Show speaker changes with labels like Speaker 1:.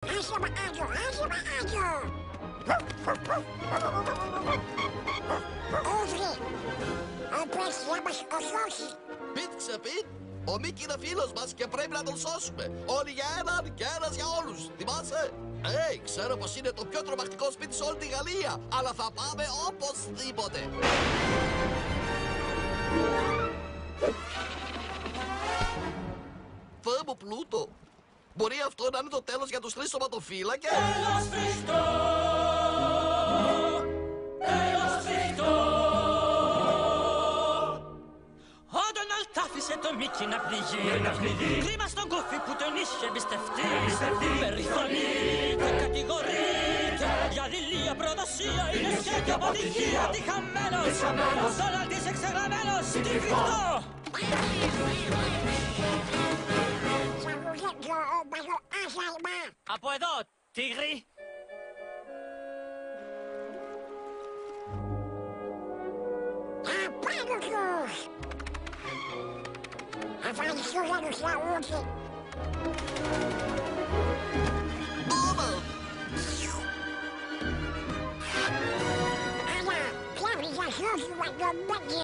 Speaker 1: Asa maajo. Audrey, πρέπει να μας οσώσει.
Speaker 2: Πιτ ξεπιτ, ο Μίκη είναι φίλος μας και πρέπει να τον σώσουμε. Όλοι για έναν και ένας για όλους. Θυμάσαι? Ξέρω πως είναι το πιο τρομακτικό σπίτι σε όλη τη Γαλλία, αλλά θα πάμε οπωσδήποτε. Θεέ μου πλούτο. Μπορεί αυτό να είναι το τέλος για τους 3 σωματοφύλακες?
Speaker 3: Τέλος φρικτό! Τέλος φρικτό! Ο Ντόναλντ άφησε το Μίκι να πνιγεί. Κρίμα στον Κόφι που τον είχε εμπιστευτεί. Περιφρονείται, κατηγορείται. Για δειλία προδοσία είναι σχέδιο αποτυχία. Τι χαμένος, ο Ντόναλντ είσαι ξεγραμμένος. Τι φρικτό! Από εδώ, τίγρη!
Speaker 1: Απάνω τους! Ευχαριστούμε τους λαούς. Αλλά, πια βρήκα σώσου με τον Μπέκι.